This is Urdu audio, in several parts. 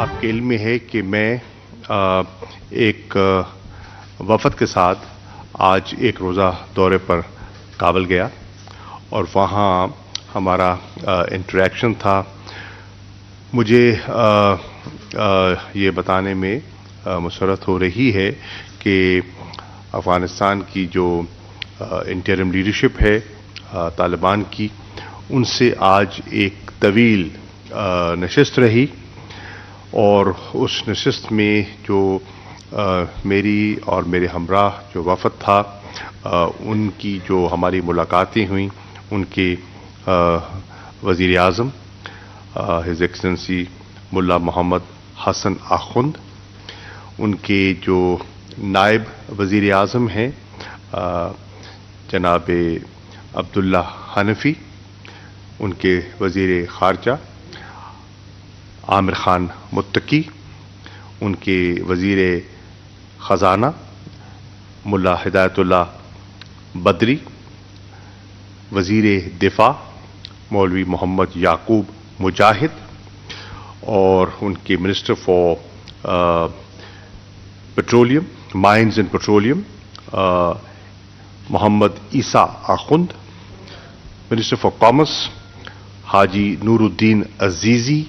آپ کے علم میں ہے کہ میں ایک وفد کے ساتھ آج ایک روزہ دورے پر کابل گیا اور وہاں ہمارا انٹریکشن تھا. مجھے یہ بتانے میں مسرت ہو رہی ہے کہ افغانستان کی جو انٹرم لیڈرشپ ہے طالبان کی، ان سے آج ایک طویل نشست رہی، اور اس نشست میں جو میری اور میرے ہمراہ جو وفد تھا ان کی جو ہماری ملاقاتیں ہوئیں، ان کے وزیر اعظم ہز ایکسلنسی ملا محمد حسن آخوند، ان کے جو نائب وزیر اعظم ہیں جناب عبداللہ حنفی، ان کے وزیر خارجہ عامر خان متقی، ان کے وزیر خزانہ ملا ہدایت اللہ بدری، وزیر دفاع مولوی محمد یعقوب مجاہد، اور ان کے minister for petroleum mines and petroleum Muhammad Isa Akhund, minister for commerce Haji Noor الدین عزیزی،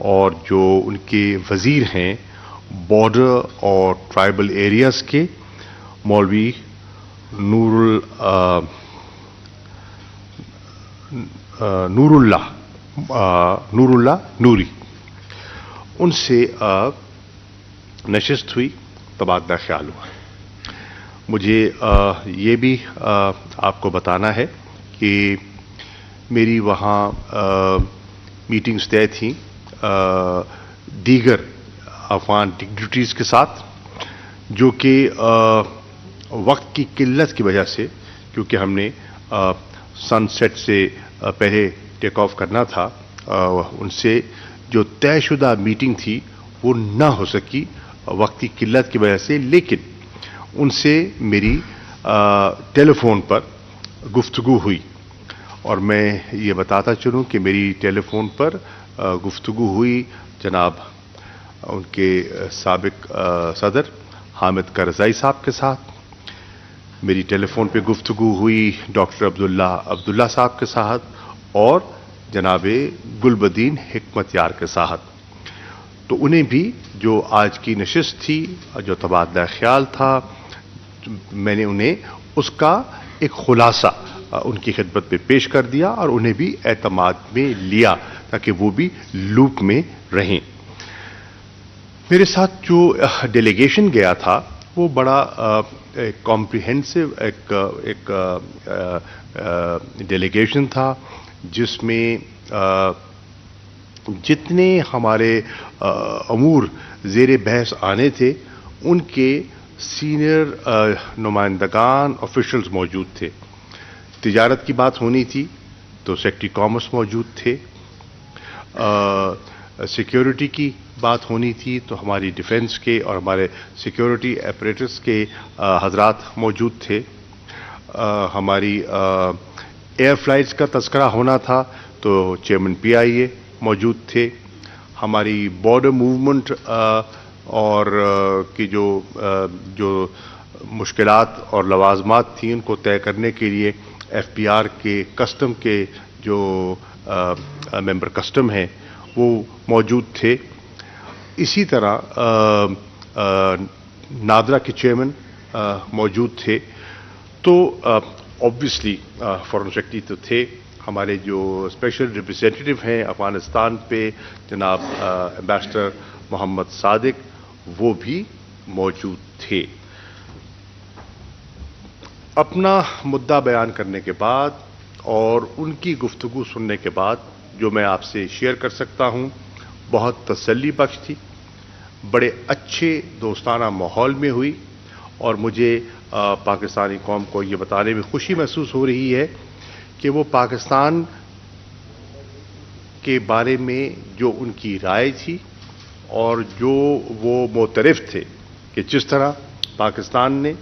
اور جو ان کے وزیر ہیں بارڈر اور ٹرائبل ایریاز کے مولوی نور اللہ نوری. ان سے نشست ہوئی، تبادلہ خیال ہوا. مجھے یہ بھی آپ کو بتانا ہے کہ میری وہاں میٹنگز طے تھیں دیگر افغان ڈگنیٹریز کے ساتھ، جو کہ وقت کی قلت کی وجہ سے، کیونکہ ہم نے سن سیٹ سے پہلے ٹیک آف کرنا تھا، ان سے جو طے شدہ میٹنگ تھی وہ نہ ہو سکی وقت کی قلت کی وجہ سے. لیکن ان سے میری ٹیلی فون پر گفتگو ہوئی، اور میں یہ بتاتا چلوں کہ میری ٹیلی فون پر گفتگو ہوئی جناب ان کے سابق صدر حامد کرزئی صاحب کے ساتھ. میری ٹیلی فون پہ گفتگو ہوئی ڈاکٹر عبداللہ صاحب کے ساتھ، اور جناب گلبدین حکمت یار کے ساتھ. تو انہیں بھی جو آج کی نشست تھی، جو تبادلہ خیال تھا، میں نے انہیں اس کا ایک خلاصہ ان کی خدمت میں پیش کر دیا، اور انہیں بھی اعتماد میں لیا تاکہ وہ بھی لوپ میں رہیں. میرے ساتھ جو ڈیلیگیشن گیا تھا وہ بڑا کمپریہنسو ایک ڈیلیگیشن تھا، جس میں جتنے ہمارے امور زیر بحث آنے تھے ان کے سینئر نمائندگان آفیشلز موجود تھے. تجارت کی بات ہونی تھی تو سیکٹری کامرس موجود تھے، سیکیورٹی کی بات ہونی تھی تو ہماری ڈیفنس کے اور ہمارے سیکیورٹی اپریٹس کے حضرات موجود تھے، ہماری ایئر فلائٹس کا تذکرہ ہونا تھا تو چیئرمین پی آئی اے موجود تھے، ہماری بارڈر موومنٹ اور کی جو مشکلات اور لوازمات تھیں ان کو طے کرنے کے لیے ایف پی آر کے کسٹم کے جو ممبر کسٹم ہیں وہ موجود تھے. اسی طرح نادرا کے چیئرمین موجود تھے. تو آبویسلی فارن سیکرٹری تو تھے، ہمارے جو اسپیشل ریپرزینٹیٹیو ہیں افغانستان پہ جناب ایمبیسڈر محمد صادق، وہ بھی موجود تھے. اپنا مدعا بیان کرنے کے بعد اور ان کی گفتگو سننے کے بعد جو میں آپ سے شیئر کر سکتا ہوں، بہت تسلی بخش تھی، بڑے اچھے دوستانہ ماحول میں ہوئی، اور مجھے پاکستانی قوم کو یہ بتانے میں خوشی محسوس ہو رہی ہے کہ وہ پاکستان کے بارے میں جو ان کی رائے تھی اور جو وہ معترف تھے کہ جس طرح پاکستان نے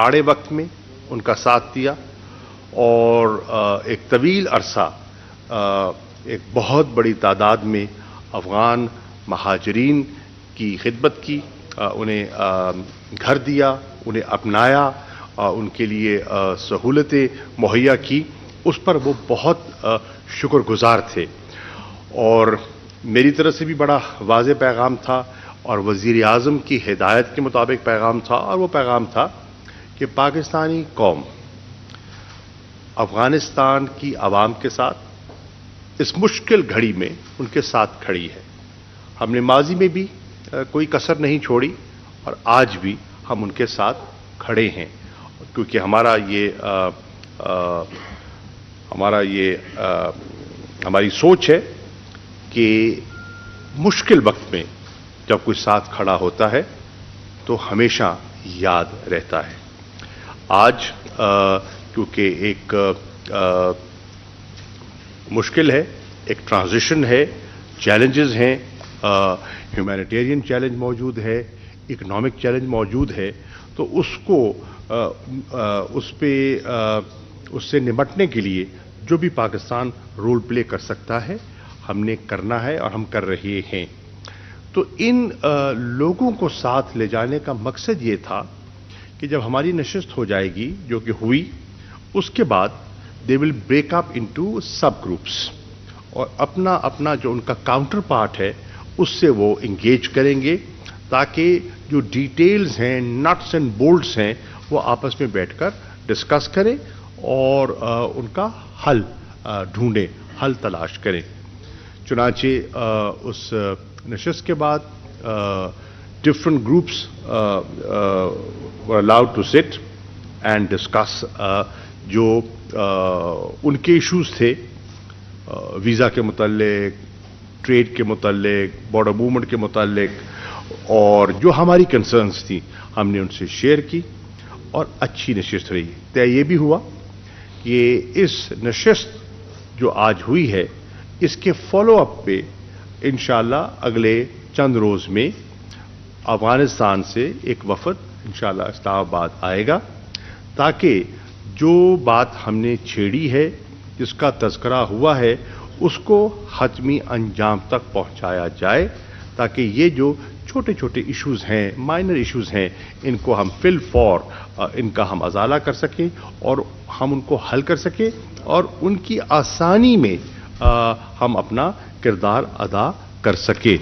آڑے وقت میں ان کا ساتھ دیا اور ایک طویل عرصہ ایک بہت بڑی تعداد میں افغان مہاجرین کی خدمت کی، انہیں گھر دیا، انہیں اپنایا، ان کے لیے سہولتیں مہیا کی، اس پر وہ بہت شکر گزار تھے. اور میری طرف سے بھی بڑا واضح پیغام تھا اور وزیر اعظم کی ہدایت کے مطابق پیغام تھا، اور وہ پیغام تھا کہ پاکستانی قوم افغانستان کی عوام کے ساتھ اس مشکل گھڑی میں ان کے ساتھ کھڑی ہے. ہم نے ماضی میں بھی کوئی کسر نہیں چھوڑی اور آج بھی ہم ان کے ساتھ کھڑے ہیں، کیونکہ ہماری سوچ ہے کہ مشکل وقت میں جب کوئی ساتھ کھڑا ہوتا ہے تو ہمیشہ یاد رہتا ہے. آج کیونکہ ایک مشکل ہے، ایک ٹرانزیشن ہے، چیلنجز ہیں، ہیومینیٹیرین چیلنج موجود ہے، اکنامک چیلنج موجود ہے، تو اس سے نمٹنے کے لیے جو بھی پاکستان رول پلے کر سکتا ہے ہم نے کرنا ہے اور ہم کر رہے ہیں. تو ان لوگوں کو ساتھ لے جانے کا مقصد یہ تھا کہ جب ہماری نشست ہو جائے گی، جو کہ ہوئی، اس کے بعد they will break up into subgroups, اور اپنا جو ان کا کاؤنٹر پارٹ ہے اس سے وہ انگیج کریں گے، تاکہ جو ڈیٹیلز ہیں، نٹس اینڈ بولٹس ہیں، وہ آپس میں بیٹھ کر ڈسکس کریں اور ان کا حل ڈھونڈیں، حل تلاش کریں. چنانچہ اس نشست کے بعد different groups were allowed to sit and discuss جو ان کے ایشوز تھے، ویزا کے متعلق، ٹریڈ کے متعلق، بارڈر موومنٹ کے متعلق، اور جو ہماری کنسرنز تھیں ہم نے ان سے شیئر کی، اور اچھی نشست رہی. طے یہ بھی ہوا کہ اس نشست جو آج ہوئی ہے اس کے فالو اپ پہ انشاءاللہ اگلے چند روز میں افغانستان سے ایک وفد انشاءاللہ اسلام آباد آئے گا، تاکہ جو بات ہم نے چھیڑی ہے، جس کا تذکرہ ہوا ہے، اس کو حتمی انجام تک پہنچایا جائے، تاکہ یہ جو چھوٹے چھوٹے ایشوز ہیں، مائنر ایشوز ہیں، ان کو ہم فل فور ان کا ہم ازالہ کر سکیں اور ہم ان کو حل کر سکیں، اور ان کی آسانی میں ہم اپنا کردار ادا کر سکیں.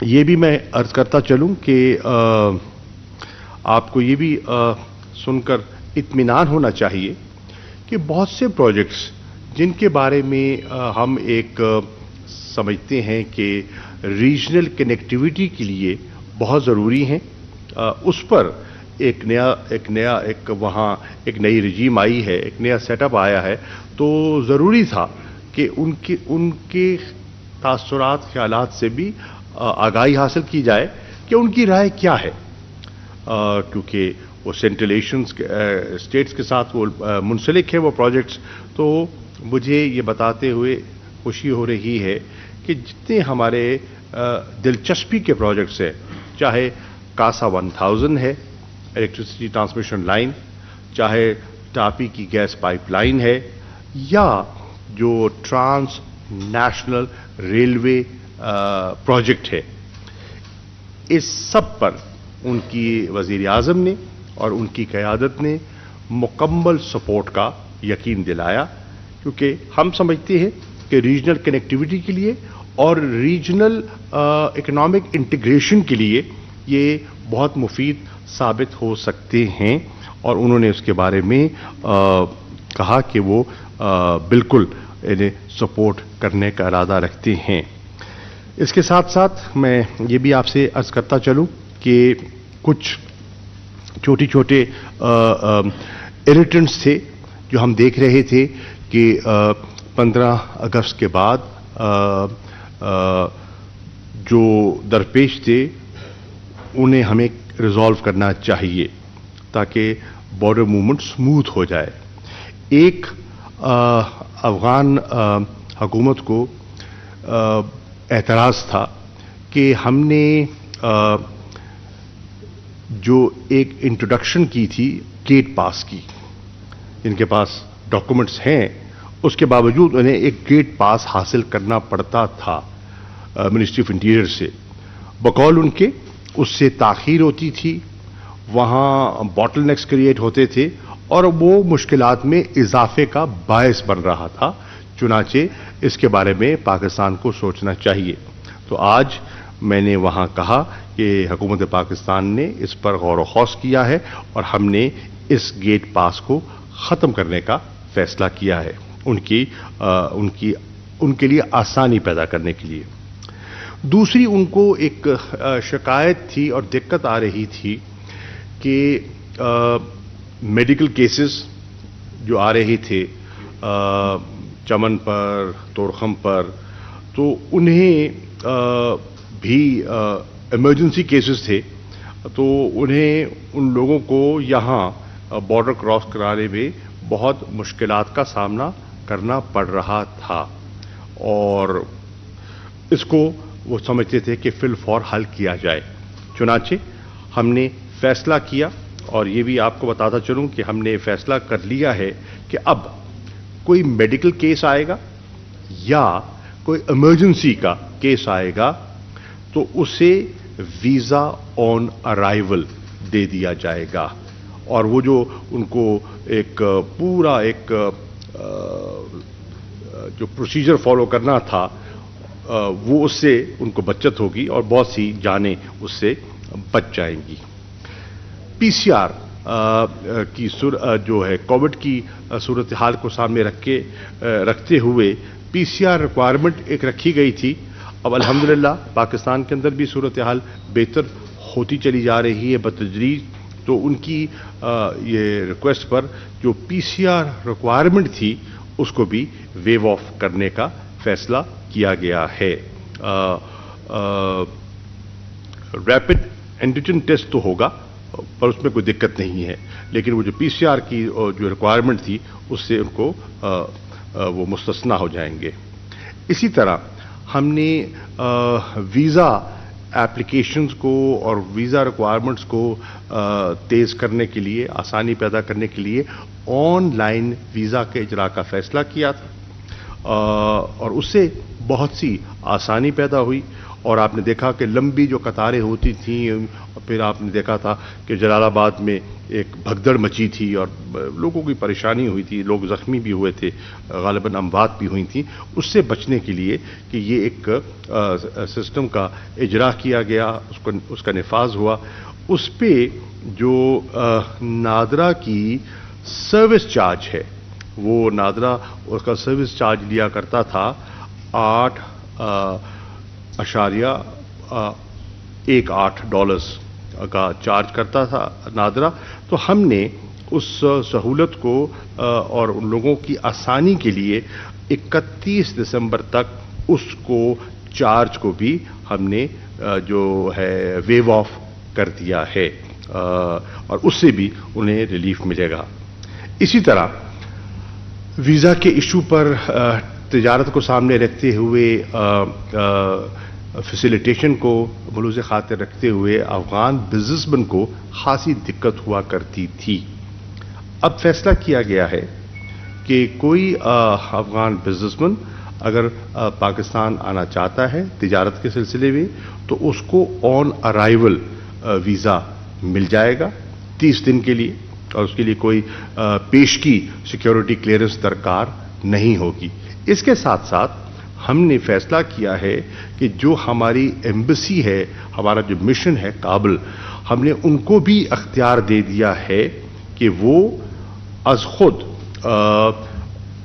یہ بھی میں عرض کرتا چلوں کہ آپ کو یہ بھی سن کر اطمینان ہونا چاہیے کہ بہت سے پروجیکٹس جن کے بارے میں ہم ایک سمجھتے ہیں کہ ریجنل کنیکٹیویٹی کے لیے بہت ضروری ہیں، اس پر ایک نئی رجیم آئی ہے، ایک نیا سیٹ اپ آیا ہے، تو ضروری تھا کہ ان کے تاثرات، خیالات سے بھی آگاہی حاصل کی جائے کہ ان کی رائے کیا ہے، کیونکہ وہ سینٹرل ایشین اسٹیٹس کے ساتھ وہ منسلک ہے وہ پروجیکٹس. تو مجھے یہ بتاتے ہوئے خوشی ہو رہی ہے کہ جتنے ہمارے دلچسپی کے پروجیکٹس ہیں، چاہے کاسا 1000 ہے الیکٹریسٹی ٹرانسمیشن لائن، چاہے ٹاپی کی گیس پائپ لائن ہے، یا جو ٹرانس نیشنل ریلوے پروجیکٹ ہے، اس سب پر ان کی وزیر اعظم نے اور ان کی قیادت نے مکمل سپورٹ کا یقین دلایا، کیونکہ ہم سمجھتے ہیں کہ ریجنل کنیکٹیویٹی کے لیے اور ریجنل اکنامک انٹیگریشن کے لیے یہ بہت مفید ثابت ہو سکتے ہیں، اور انہوں نے اس کے بارے میں کہا کہ وہ بالکل انہیں سپورٹ کرنے کا ارادہ رکھتے ہیں. اس کے ساتھ ساتھ میں یہ بھی آپ سے عرض کرتا چلوں کہ کچھ چھوٹے اریٹنٹس تھے جو ہم دیکھ رہے تھے کہ 15 اگست کے بعد جو درپیش تھے انہیں ہمیں ریزالو کرنا چاہیے تاکہ بارڈر موومنٹ سموتھ ہو جائے. ایک افغان حکومت کو اعتراض تھا کہ ہم نے جو ایک انٹروڈکشن کی تھی گیٹ پاس کی، جن کے پاس ڈاکومنٹس ہیں اس کے باوجود انہیں ایک گیٹ پاس حاصل کرنا پڑتا تھا منسٹری آف انٹیریئر سے. بقول ان کے اس سے تاخیر ہوتی تھی, وہاں باٹل نیکس کریٹ ہوتے تھے اور وہ مشکلات میں اضافے کا باعث بن رہا تھا. چنانچہ اس کے بارے میں پاکستان کو سوچنا چاہیے. تو آج میں نے وہاں کہا کہ حکومت پاکستان نے اس پر غور و خوض کیا ہے اور ہم نے اس گیٹ پاس کو ختم کرنے کا فیصلہ کیا ہے ان کے لیے آسانی پیدا کرنے کے لیے. دوسری ان کو ایک شکایت تھی اور دقت آ رہی تھی کہ میڈیکل کیسز جو آ رہے تھے چمن پر, تورخم پر, تو انہیں بھی ایمرجنسی کیسز تھے, تو انہیں ان لوگوں کو یہاں بارڈر کراس کرانے میں بہت مشکلات کا سامنا کرنا پڑ رہا تھا اور اس کو وہ سمجھتے تھے کہ فی الفور حل کیا جائے. چنانچہ ہم نے فیصلہ کیا, اور یہ بھی آپ کو بتاتا چلوں کہ ہم نے فیصلہ کر لیا ہے کہ اب کوئی میڈیکل کیس آئے گا یا کوئی ایمرجنسی کا کیس آئے گا تو اسے ویزا آن ارائیول دے دیا جائے گا, اور وہ جو ان کو ایک پورا ایک جو پروسیجر فالو کرنا تھا وہ اس سے ان کو بچت ہوگی اور بہت سی جانیں اس سے بچ جائیں گی. پی سی آر کی جو ہے کووڈ کی صورتحال کو سامنے رکھتے ہوئے پی سی آر ریکوائرمنٹ ایک رکھی گئی تھی. اب الحمدللہ پاکستان کے اندر بھی صورتحال بہتر ہوتی چلی جا رہی ہے بتدریج, تو ان کی یہ ریکویسٹ پر جو پی سی آر ریکوائرمنٹ تھی اس کو بھی ویو آف کرنے کا فیصلہ کیا گیا ہے. ریپڈ اینٹیجن ٹیسٹ تو ہوگا پر اس میں کوئی دقت نہیں ہے, لیکن وہ جو پی سی آر کی جو ریکوائرمنٹ تھی اس سے ان کو وہ مستثنا ہو جائیں گے. اسی طرح ہم نے ویزا ایپلیکیشنز کو اور ویزا ریکوائرمنٹس کو تیز کرنے کے لیے, آسانی پیدا کرنے کے لیے آن لائن ویزا کے اجراء کا فیصلہ کیا تھا, اور اس سے بہت سی آسانی پیدا ہوئی. اور آپ نے دیکھا کہ لمبی جو قطاریں ہوتی تھیں, پھر آپ نے دیکھا تھا کہ جلال آباد میں ایک بھگدڑ مچی تھی اور لوگوں کی پریشانی ہوئی تھی, لوگ زخمی بھی ہوئے تھے, غالباً اموات بھی ہوئی تھیں. اس سے بچنے کے لیے کہ یہ ایک سسٹم کا اجرا کیا گیا, اس کا نفاذ ہوا. اس پہ جو نادرا کی سروس چارج ہے, وہ نادرا اس کا سروس چارج لیا کرتا تھا 8.18 ڈالرز کا چارج کرتا تھا نادرا. تو ہم نے اس سہولت کو اور ان لوگوں کی آسانی کے لیے 31 دسمبر تک اس کو چارج کو بھی ہم نے جو ہے ویو آف کر دیا ہے, اور اس سے بھی انہیں ریلیف ملے گا. اسی طرح ویزا کے ایشو پر تجارت کو سامنے رکھتے ہوئے, فیسیلیٹیشن کو ملوز خاطر رکھتے ہوئے افغان بزنس مین کو خاصی دقت ہوا کرتی تھی. اب فیصلہ کیا گیا ہے کہ کوئی افغان بزنس مین اگر پاکستان آنا چاہتا ہے تجارت کے سلسلے میں تو اس کو آن ارائیول ویزا مل جائے گا 30 دن کے لیے, اور اس کے لیے کوئی پیشگی سیکیورٹی کلیئرنس درکار نہیں ہوگی. اس کے ساتھ ساتھ ہم نے فیصلہ کیا ہے کہ جو ہماری ایمبیسی ہے, ہمارا جو مشن ہے کابل, ہم نے ان کو بھی اختیار دے دیا ہے کہ وہ از خود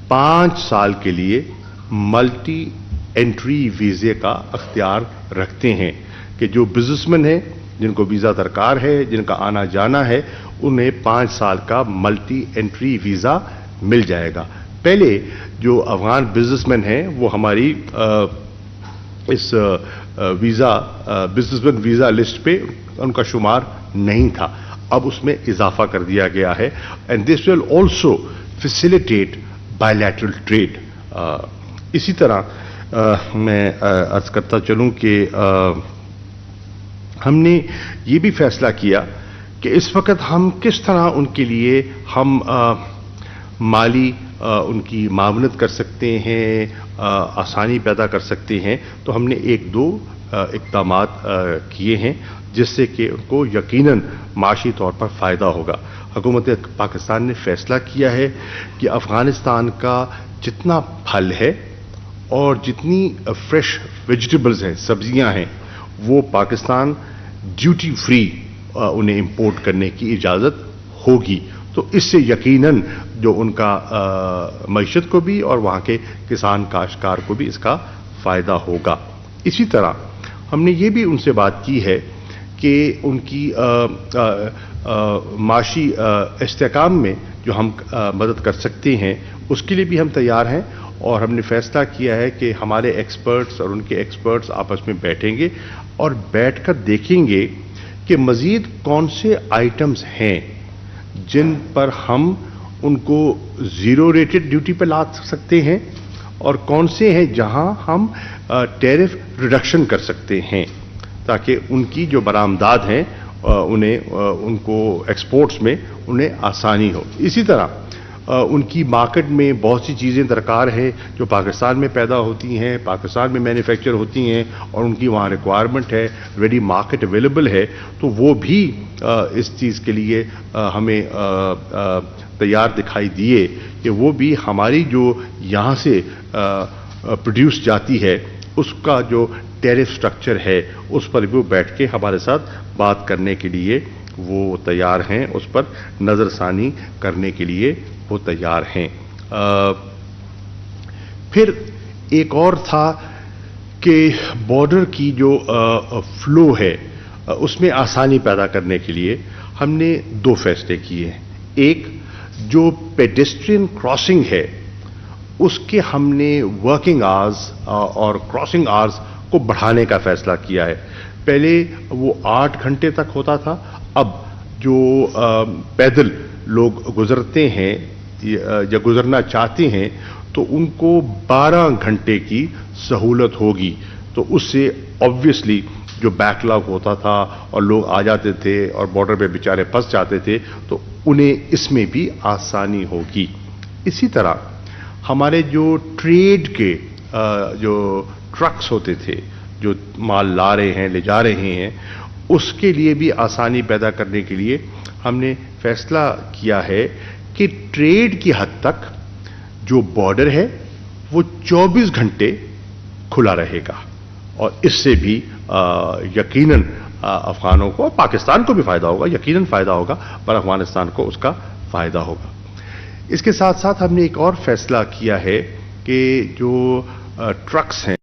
5 سال کے لیے ملٹی انٹری ویزے کا اختیار رکھتے ہیں, کہ جو بزنس مین ہیں جن کو ویزا درکار ہے, جن کا آنا جانا ہے, انہیں 5 سال کا ملٹی انٹری ویزا مل جائے گا. پہلے جو افغان بزنس مین ہیں وہ ہماری اس بزنس مین ویزا لسٹ پہ ان کا شمار نہیں تھا, اب اس میں اضافہ کر دیا گیا ہے. And this will also facilitate bilateral trade. اسی طرح میں عرض کرتا چلوں کہ ہم نے یہ بھی فیصلہ کیا کہ اس وقت ہم کس طرح ان کے لیے ہم مالی ان کی معاونت کر سکتے ہیں, آسانی پیدا کر سکتے ہیں, تو ہم نے ایک دو اقدامات کیے ہیں جس سے کہ ان کو یقیناً معاشی طور پر فائدہ ہوگا. حکومت پاکستان نے فیصلہ کیا ہے کہ افغانستان کا جتنا پھل ہے اور جتنی فریش ویجیٹیبلز ہیں, سبزیاں ہیں, وہ پاکستان ڈیوٹی فری انہیں امپورٹ کرنے کی اجازت ہوگی. تو اس سے یقیناً جو ان کا معیشت کو بھی اور وہاں کے کسان کاشتکار کو بھی اس کا فائدہ ہوگا. اسی طرح ہم نے یہ بھی ان سے بات کی ہے کہ ان کی معاشی استحکام میں جو ہم مدد کر سکتے ہیں اس کے لیے بھی ہم تیار ہیں, اور ہم نے فیصلہ کیا ہے کہ ہمارے ایکسپرٹس اور ان کے ایکسپرٹس آپس میں بیٹھیں گے اور بیٹھ کر دیکھیں گے کہ مزید کون سے آئٹمز ہیں جن پر ہم ان کو زیرو ریٹڈ ڈیوٹی پہ لا سکتے ہیں, اور کون سے ہیں جہاں ہم ٹیرف ریڈکشن کر سکتے ہیں, تاکہ ان کی جو برآمدات ہیں ان کو ایکسپورٹس میں انہیں آسانی ہو. اسی طرح ان کی مارکیٹ میں بہت سی چیزیں درکار ہیں جو پاکستان میں پیدا ہوتی ہیں, پاکستان میں مینوفیکچر ہوتی ہیں, اور ان کی وہاں ریکوائرمنٹ ہے, ریڈی مارکیٹ اویلیبل ہے, تو وہ بھی اس چیز کے لیے ہمیں تیار دکھائی دیے کہ وہ بھی ہماری جو یہاں سے پروڈیوس جاتی ہے اس کا جو ٹیرف سٹرکچر ہے اس پر بھی وہ بیٹھ کے ہمارے ساتھ بات کرنے کے لیے وہ تیار ہیں, اس پر نظر ثانی کرنے کے لیے وہ تیار ہیں. پھر ایک اور تھا کہ بارڈر کی جو فلو ہے اس میں آسانی پیدا کرنے کے لیے ہم نے دو فیصلے کیے ہیں. ایک جو پیڈسٹرین کراسنگ ہے اس کے ہم نے ورکنگ آورز اور کراسنگ آورز کو بڑھانے کا فیصلہ کیا ہے. پہلے وہ 8 گھنٹے تک ہوتا تھا, اب جو پیدل لوگ گزرتے ہیں یا گزرنا چاہتے ہیں تو ان کو 12 گھنٹے کی سہولت ہوگی. تو اس سے آبویسلی جو بیک لاگ ہوتا تھا اور لوگ آ جاتے تھے اور بارڈر پہ بیچارے پھنس جاتے تھے, تو انہیں اس میں بھی آسانی ہوگی. اسی طرح ہمارے جو ٹریڈ کے جو ٹرکس ہوتے تھے جو مال لا رہے ہیں, لے جا رہے ہیں, اس کے لیے بھی آسانی پیدا کرنے کے لیے ہم نے فیصلہ کیا ہے کہ ٹریڈ کی حد تک جو بارڈر ہے وہ 24 گھنٹے کھلا رہے گا, اور اس سے بھی یقیناً افغانوں کو, پاکستان کو بھی فائدہ ہوگا, یقیناً فائدہ ہوگا, پر افغانستان کو اس کا فائدہ ہوگا. اس کے ساتھ ساتھ ہم نے ایک اور فیصلہ کیا ہے کہ جو ٹرکس ہیں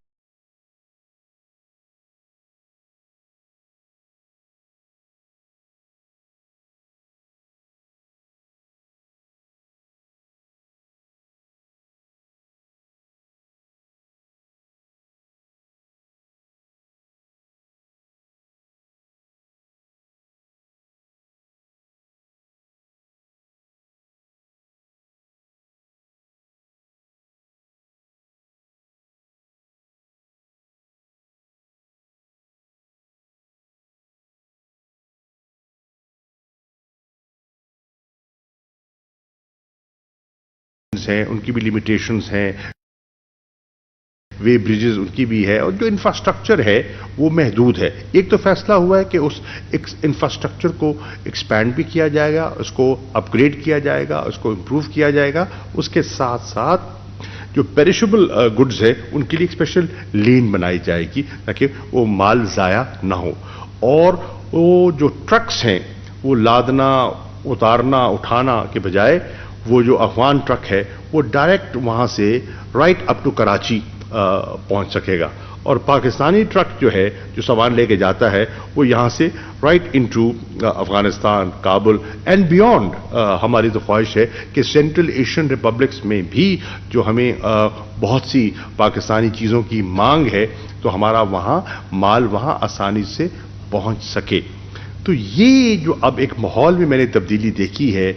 ہیں, ان کی بھی لمیٹیشنز ہیں, وے بریجز ان کی بھی ہے, اور جو انفراسٹرکچر ہے وہ محدود ہے. ایک تو فیصلہ ہوا ہے کہ اس انفراسٹرکچر کو ایکسپینڈ بھی کیا جائے گا, اس کو اپ گریڈ کیا جائے گا, اس کو امپروو کیا جائے گا. اس کے ساتھ ساتھ جو پیریشبل گڈز ہے ان کے لیے ایک اسپیشل لین بنائی جائے گی تاکہ وہ مال ضائع نہ ہو. اور وہ جو ٹرکس ہیں وہ لادنا, اتارنا, اٹھانا کے بجائے وہ جو افغان ٹرک ہے وہ ڈائریکٹ وہاں سے رائٹ اپ ٹو کراچی پہنچ سکے گا, اور پاکستانی ٹرک جو ہے جو سامان لے کے جاتا ہے وہ یہاں سے right into Afghanistan, Kabul and beyond. ہماری تو خواہش ہے کہ سینٹرل ایشین ریپبلکس میں بھی جو ہمیں بہت سی پاکستانی چیزوں کی مانگ ہے تو ہمارا وہاں مال وہاں آسانی سے پہنچ سکے. تو یہ جو اب ایک ماحول میں نے تبدیلی دیکھی ہے,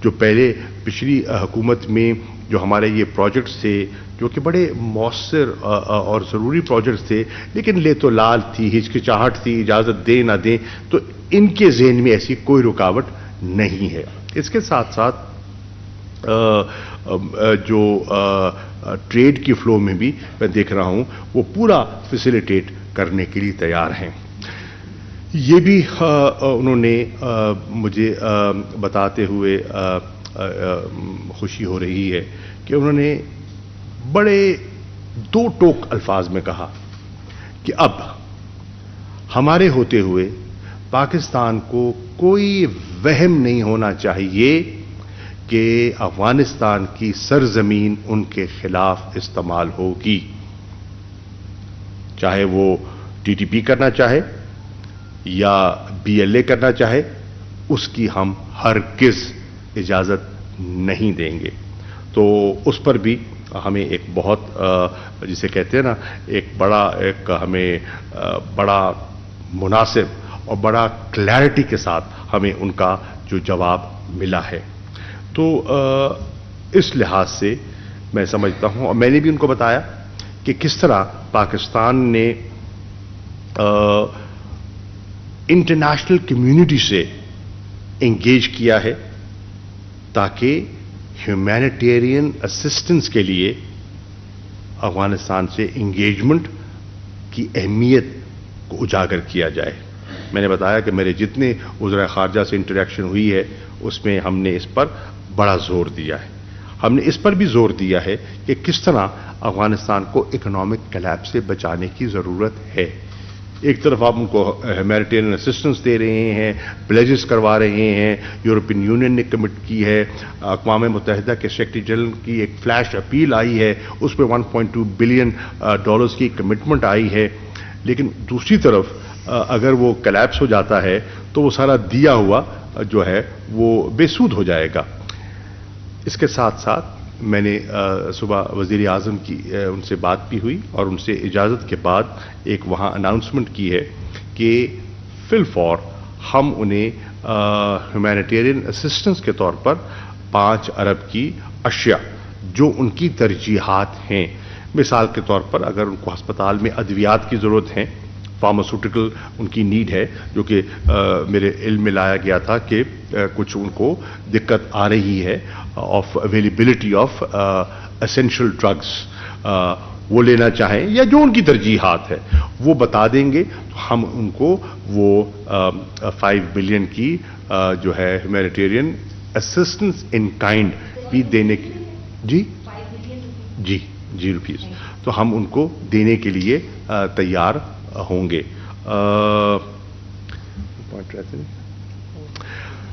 جو پہلے پچھلی حکومت میں جو ہمارے یہ پروجیکٹس تھے جو کہ بڑے مؤثر اور ضروری پروجیکٹس تھے, لیکن لے تو لال تھی, ہچکچاہٹ تھی, اجازت دیں نہ دیں, تو ان کے ذہن میں ایسی کوئی رکاوٹ نہیں ہے. اس کے ساتھ ساتھ جو ٹریڈ کی فلو میں بھی میں دیکھ رہا ہوں وہ پورا فیسیلیٹیٹ کرنے کے لیے تیار ہیں. یہ بھی انہوں نے مجھے بتاتے ہوئے خوشی ہو رہی ہے کہ انہوں نے بڑے دو ٹوک الفاظ میں کہا کہ اب ہمارے ہوتے ہوئے پاکستان کو کوئی وہم نہیں ہونا چاہیے کہ افغانستان کی سرزمین ان کے خلاف استعمال ہوگی. چاہے وہ ٹی ٹی پی کرنا چاہے یا بی ایل اے کرنا چاہے، اس کی ہم ہرگز اجازت نہیں دیں گے. تو اس پر بھی ہمیں ایک بہت جسے کہتے ہیں نا ایک ہمیں بڑا مناسب اور بڑا کلیئرٹی کے ساتھ ہمیں ان کا جو جواب ملا ہے. تو اس لحاظ سے میں سمجھتا ہوں، اور میں نے بھی ان کو بتایا کہ کس طرح پاکستان نے انٹرنیشنل کمیونٹی سے انگیج کیا ہے تاکہ ہیومینیٹیرین اسسٹنس کے لیے افغانستان سے انگیجمنٹ کی اہمیت کو اجاگر کیا جائے. میں نے بتایا کہ میرے جتنے وزراء خارجہ سے انٹریکشن ہوئی ہے اس میں ہم نے اس پر بڑا زور دیا ہے. ہم نے اس پر بھی زور دیا ہے کہ کس طرح افغانستان کو اکنامک کلیپس سے بچانے کی ضرورت ہے. ایک طرف آپ ان کو ہیومینیٹیرین اسسٹنس دے رہے ہیں، پلیجز کروا رہے ہیں، یورپین یونین نے کمٹ کی ہے، اقوام متحدہ کے سیکرٹری جنرل کی ایک فلیش اپیل آئی ہے، اس پہ $1.2 بلین کی کمٹمنٹ آئی ہے. لیکن دوسری طرف اگر وہ کلیپس ہو جاتا ہے تو وہ سارا دیا ہوا جو ہے وہ بے سود ہو جائے گا. اس کے ساتھ ساتھ میں نے صبح وزیر اعظم کی ان سے بات بھی ہوئی اور ان سے اجازت کے بعد ایک وہاں اناؤنسمنٹ کی ہے کہ فی الفور ہم انہیں ہیومینیٹیرین اسسٹنس کے طور پر 5 ارب کی اشیاء جو ان کی ترجیحات ہیں، مثال کے طور پر اگر ان کو ہسپتال میں ادویات کی ضرورت ہے، فارماسوٹیکل ان کی نیڈ ہے، جو کہ میرے علم میں لایا گیا تھا کہ کچھ ان کو دقت آ رہی ہے of availability of essential drugs, وہ لینا چاہیں یا جو ان کی ترجیحات ہے وہ بتا دیں گے تو ہم ان کو وہ 5 بلین کی جو ہے ہیومینیٹیرین اسسٹنس ان کائنڈ بھی دینے کی جی روپیز تو ہم ان کو دینے کے لیے تیار ہوں گے.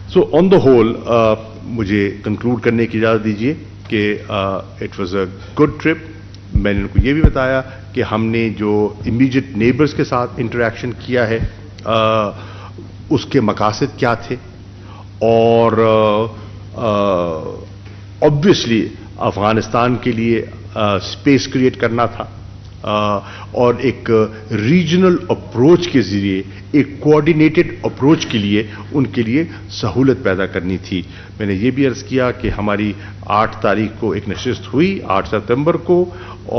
سو آن دا ہول مجھے کنکلوڈ کرنے کی اجازت دیجیے کہ it was a good trip. میں نے ان کو یہ بھی بتایا کہ ہم نے جو امیڈیٹ نیبرز کے ساتھ انٹریکشن کیا ہے اس کے مقاصد کیا تھے، اور آبویسلی افغانستان کے لیے اسپیس کریٹ کرنا تھا اور ایک ریجنل اپروچ کے ذریعے ایک کوآرڈینیٹڈ اپروچ کے لیے ان کے لیے سہولت پیدا کرنی تھی. میں نے یہ بھی عرض کیا کہ ہماری 8 تاریخ کو ایک نشست ہوئی 8 ستمبر کو،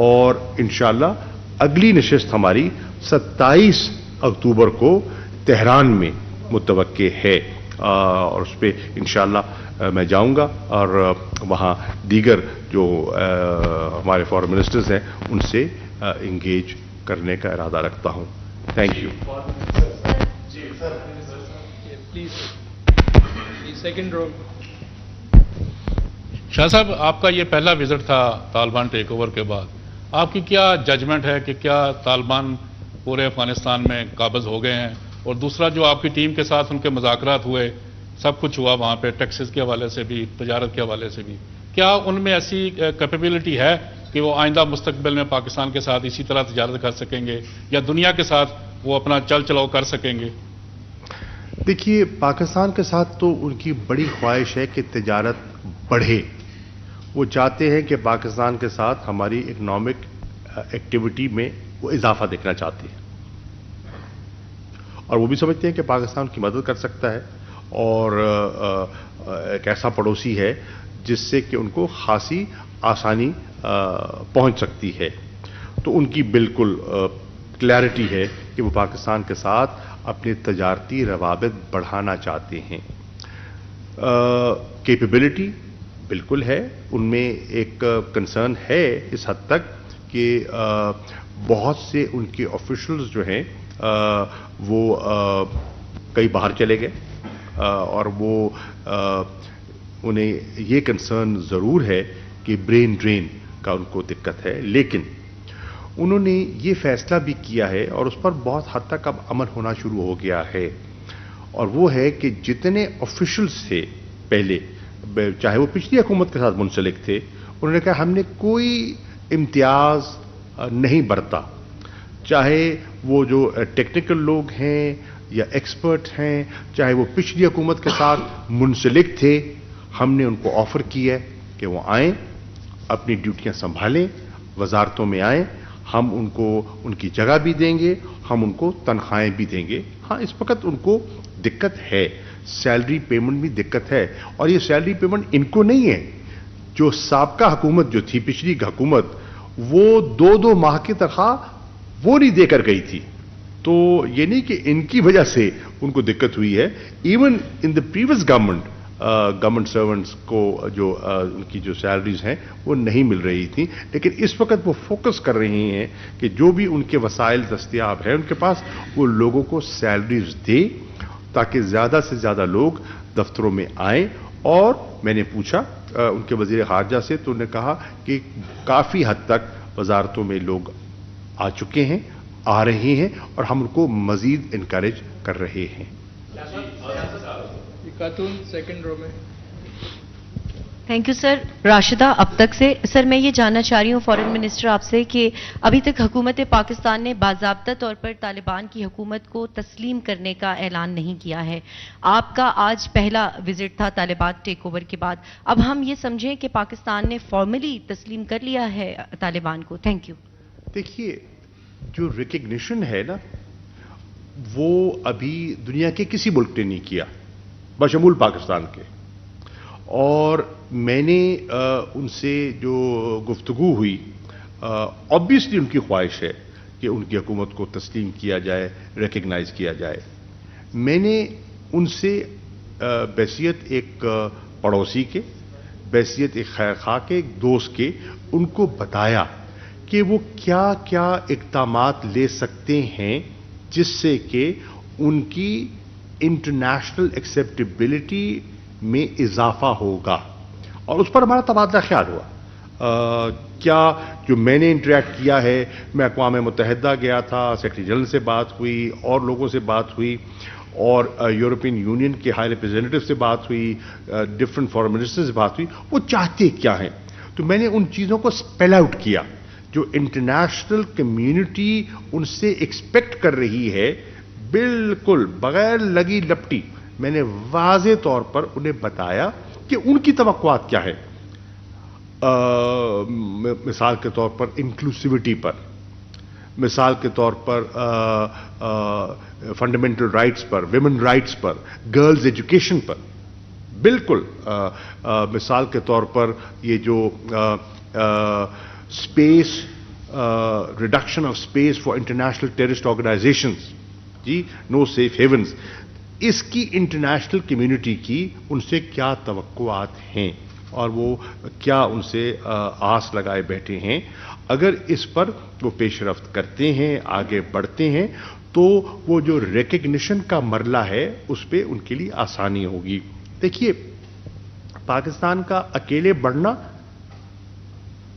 اور انشاءاللہ اگلی نشست ہماری 27 اکتوبر کو تہران میں متوقع ہے، اور اس پہ انشاءاللہ میں جاؤں گا اور وہاں دیگر جو ہمارے فارن منسٹرز ہیں ان سے انگیج کرنے کا ارادہ رکھتا ہوں. Thank you. شاہ صاحب، آپ کا یہ پہلا وزٹ تھا طالبان ٹیک اوور کے بعد. آپ کی کیا ججمنٹ ہے کہ کیا طالبان پورے افغانستان میں قابض ہو گئے ہیں؟ اور دوسرا، جو آپ کی ٹیم کے ساتھ ان کے مذاکرات ہوئے، سب کچھ ہوا وہاں پہ ٹیکسز کے حوالے سے بھی، تجارت کے حوالے سے بھی، کیا ان میں ایسی کیپیبلٹی ہے کہ وہ آئندہ مستقبل میں پاکستان کے ساتھ اسی طرح تجارت کر سکیں گے، یا دنیا کے ساتھ وہ اپنا چل چلاؤ کر سکیں گے؟ دیکھیے، پاکستان کے ساتھ تو ان کی بڑی خواہش ہے کہ تجارت بڑھے. وہ چاہتے ہیں کہ پاکستان کے ساتھ ہماری اکنامک ایکٹیویٹی میں وہ اضافہ دیکھنا چاہتے ہیں، اور وہ بھی سمجھتے ہیں کہ پاکستان کی مدد کر سکتا ہے اور ایک ایسا پڑوسی ہے جس سے کہ ان کو خاصی آسانی پہنچ سکتی ہے. تو ان کی بالکل کلیئرٹی ہے کہ وہ پاکستان کے ساتھ اپنے تجارتی روابط بڑھانا چاہتے ہیں. کیپیبلٹی بالکل ہے, ان میں ایک کنسرن ہے اس حد تک کہ بہت سے ان کے آفیشلز جو ہیں وہ کئی باہر چلے گئے, اور وہ انہیں یہ کنسرن ضرور ہے کہ برین ڈرین کا ان کو دقت ہے. لیکن انہوں نے یہ فیصلہ بھی کیا ہے اور اس پر بہت حد تک اب عمل ہونا شروع ہو گیا ہے, اور وہ ہے کہ جتنے آفیشلز تھے پہلے, چاہے وہ پچھلی حکومت کے ساتھ منسلک تھے, انہوں نے کہا ہم نے کوئی امتیاز نہیں برتا, چاہے وہ جو ٹیکنیکل لوگ ہیں یا ایکسپرٹ ہیں, چاہے وہ پچھلی حکومت کے ساتھ منسلک تھے, ہم نے ان کو آفر کیا ہے کہ وہ آئیں, اپنی ڈیوٹیاں سنبھالیں, وزارتوں میں آئیں, ہم ان کو ان کی جگہ بھی دیں گے, ہم ان کو تنخواہیں بھی دیں گے. ہاں اس وقت ان کو دقت ہے, سیلری پیمنٹ بھی دقت ہے, اور یہ سیلری پیمنٹ ان کو نہیں ہے, جو سابقہ حکومت جو تھی, پچھلی حکومت, وہ 2 ماہ کی تنخواہ وہ نہیں دے کر گئی تھی. تو یہ نہیں کہ ان کی وجہ سے ان کو دقت ہوئی ہے, even in the previous government servants کو جو ان کی جو سیلریز ہیں وہ نہیں مل رہی تھیں. لیکن اس وقت وہ فوکس کر رہی ہیں کہ جو بھی ان کے وسائل دستیاب ہیں ان کے پاس, وہ لوگوں کو سیلریز دے تاکہ زیادہ سے زیادہ لوگ دفتروں میں آئیں. اور میں نے پوچھا ان کے وزیر خارجہ سے, تو انہوں نے کہا کہ کافی حد تک وزارتوں میں لوگ آ چکے ہیں, آ رہے ہیں, اور ہم ان کو مزید انکریج کر رہے ہیں. خاتون سیکنڈ رو میں. Thank you sir. راشدہ اب تک سے. سر میں یہ جاننا چاہ رہی ہوں فارن منسٹر آپ سے کہ ابھی تک حکومت پاکستان نے باضابطہ طور پر طالبان کی حکومت کو تسلیم کرنے کا اعلان نہیں کیا ہے. آپ کا آج پہلا وزٹ تھا طالبان ٹیک اوور کے بعد. اب ہم یہ سمجھیں کہ پاکستان نے فارملی تسلیم کر لیا ہے طالبان کو. Thank you. دیکھیے, جو ریکگنیشن ہے نا, وہ ابھی دنیا کے کسی ملک نے نہیں کیا بشمول پاکستان کے. اور میں نے ان سے جو گفتگو ہوئی, آبویسلی ان کی خواہش ہے کہ ان کی حکومت کو تسلیم کیا جائے, ریکگنائز کیا جائے. میں نے ان سے بحیثیت ایک پڑوسی کے, بحیثیت ایک خیر خواہ کے, ایک دوست کے, ان کو بتایا کہ وہ کیا کیا اقدامات لے سکتے ہیں جس سے کہ ان کی انٹرنیشنل ایکسیپٹیبلٹی میں اضافہ ہوگا. اور اس پر ہمارا تبادلہ خیال ہوا. کیا جو میں نے انٹریکٹ کیا ہے, میں اقوام متحدہ گیا تھا, سیکرٹری جنرل سے بات ہوئی, اور لوگوں سے بات ہوئی, اور یورپین یونین کے ہائی ریپرزینٹیو سے بات ہوئی, ڈفرنٹ فارن منسٹر سے بات ہوئی. وہ چاہتے کیا ہیں, تو میں نے ان چیزوں کو اسپیل آؤٹ کیا جو انٹرنیشنل کمیونٹی ان سے ایکسپیکٹ کر رہی ہے, بالکل بغیر لگی لپٹی. میں نے واضح طور پر انہیں بتایا کہ ان کی توقعات کیا ہے. مثال کے طور پر انکلوسیوٹی پر, مثال کے طور پر فنڈامنٹل رائٹس پر, ویمن رائٹس پر, گرلز ایجوکیشن پر, بالکل مثال کے طور پر یہ جو space, reduction of space for international terrorist organizations, جی, نو سیف ہیونز, اس کی انٹرنیشنل کمیونٹی کی ان سے کیا توقعات ہیں اور وہ کیا ان سے آس لگائے بیٹھے ہیں. اگر اس پر وہ پیش رفت کرتے ہیں, آگے بڑھتے ہیں, تو وہ جو ریکگنیشن کا مرحلہ ہے اس پہ ان کے لیے آسانی ہوگی. دیکھیے, پاکستان کا اکیلے بڑھنا